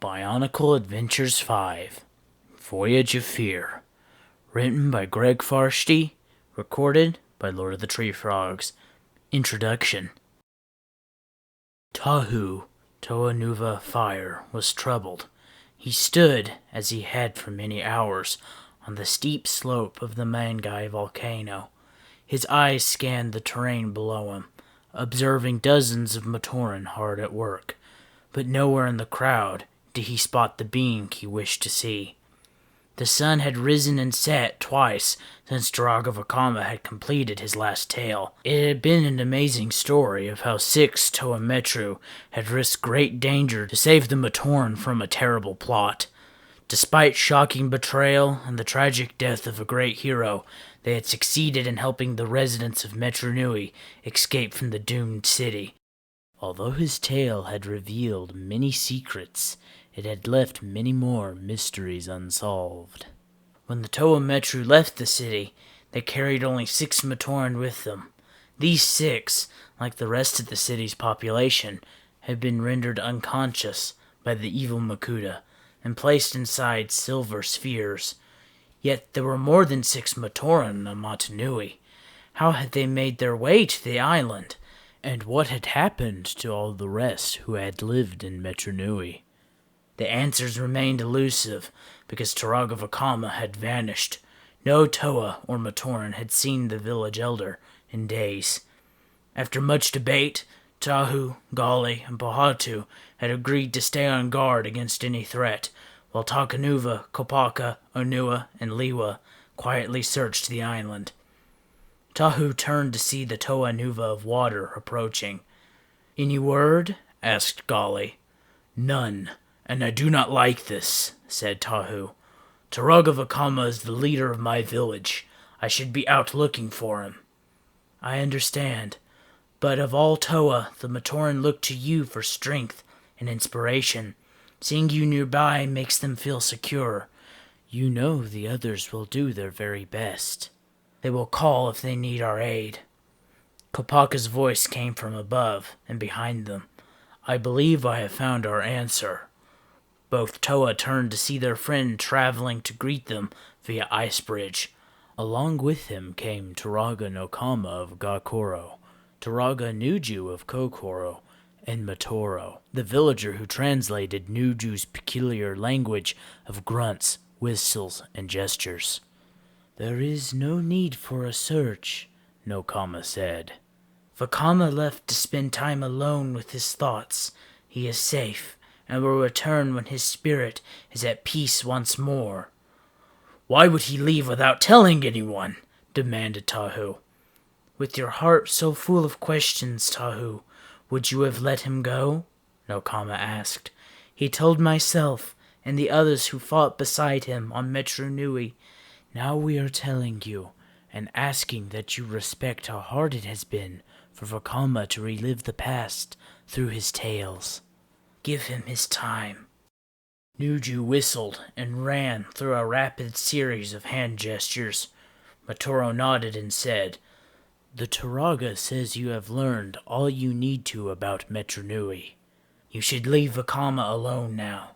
BIONICLE Adventures 5 Voyage of Fear. Written by Greg Farshtey. Recorded by Lord of the Tree Frogs. Introduction. Tahu, Toanuva Fire, was troubled. He stood, as he had for many hours, on the steep slope of the Mangai volcano. His eyes scanned the terrain below him, observing dozens of Matoran hard at work, but nowhere in the crowd did he spot the being he wished to see. The sun had risen and set twice since Taragavakama had completed his last tale. It had been an amazing story of how 6 Toa Metru had risked great danger to save the Matoran from a terrible plot. Despite shocking betrayal and the tragic death of a great hero, they had succeeded in helping the residents of Metru Nui escape from the doomed city. Although his tale had revealed many secrets, it had left many more mysteries unsolved. When the Toa Metru left the city, they carried only 6 Matoran with them. These 6, like the rest of the city's population, had been rendered unconscious by the evil Makuta and placed inside silver spheres. Yet there were more than 6 Matoran on Motunui. How had they made their way to the island? And what had happened to all the rest who had lived in Metru Nui? The answers remained elusive because Taragavakama had vanished. No Toa or Matoran had seen the village elder in days. After much debate, Tahu, Gali, and Pohatu had agreed to stay on guard against any threat, while Takanuva, Kopaka, Onua, and Liwa quietly searched the island. Tahu turned to see the Toa Nuva of water approaching. "Any word?" asked Gali. "None, and I do not like this," said Tahu. "Taragavakama is the leader of my village. I should be out looking for him." "I understand, but of all Toa, the Matoran look to you for strength and inspiration. Seeing you nearby makes them feel secure. You know the others will do their very best. They will call if they need our aid." Kopaka's voice came from above and behind them. "I believe I have found our answer." Both Toa turned to see their friend traveling to greet them via ice bridge. Along with him came Turaga Nokama of Gakoro, Turaga Nuju of Kokoro, and Matoro, the villager who translated Nuju's peculiar language of grunts, whistles, and gestures. "There is no need for a search," Nokama said. "Vakama left to spend time alone with his thoughts. He is safe, and will return when his spirit is at peace once more." "Why would he leave without telling anyone?" demanded Tahu. "With your heart so full of questions, Tahu, would you have let him go?" Nokama asked. "He told myself and the others who fought beside him on Metru Nui. Now we are telling you, and asking that you respect how hard it has been for Vakama to relive the past through his tales. Give him his time." Nuju whistled and ran through a rapid series of hand gestures. Matoro nodded and said, "The Turaga says you have learned all you need to about Metru Nui. You should leave Vakama alone now."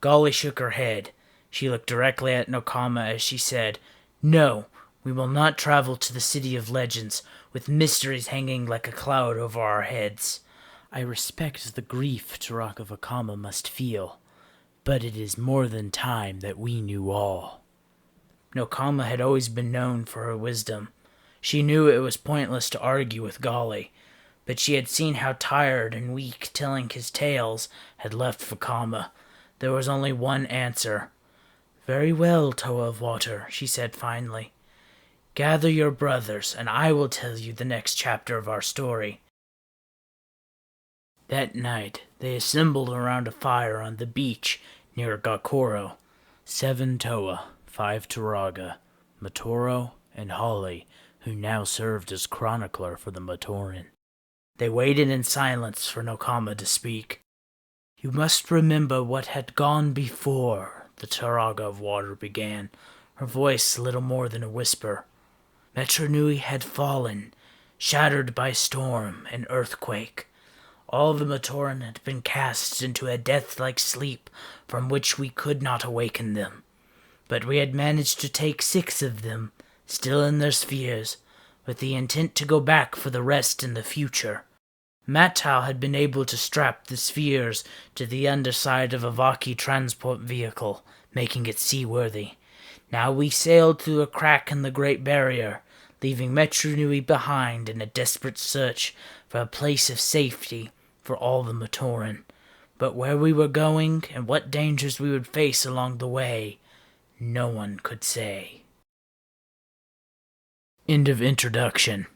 Gali shook her head. She looked directly at Nokama as she said, "No, we will not travel to the City of Legends with mysteries hanging like a cloud over our heads. I respect the grief Taragavakama must feel, but it is more than time that we knew all." Nokama had always been known for her wisdom. She knew it was pointless to argue with Gali, but she had seen how tired and weak telling his tales had left Vakama. There was only one answer. "Very well, Toa of Water," she said finally. "Gather your brothers, and I will tell you the next chapter of our story." That night, they assembled around a fire on the beach near Gakoro. 7 Toa, 5 Turaga, Matoro, and Holly, who now served as chronicler for the Matoran. They waited in silence for Nokama to speak. "You must remember what had gone before," the Turaga of Water began, her voice little more than a whisper. "Metru Nui had fallen, shattered by storm and earthquake. All the Matoran had been cast into a death-like sleep from which we could not awaken them. But we had managed to take 6 of them, still in their spheres, with the intent to go back for the rest in the future. Matau had been able to strap the spheres to the underside of a Vaki transport vehicle, making it seaworthy. Now we sailed through a crack in the Great Barrier, leaving Metru Nui behind in a desperate search for a place of safety for all the Matoran. But where we were going and what dangers we would face along the way, no one could say. End of introduction.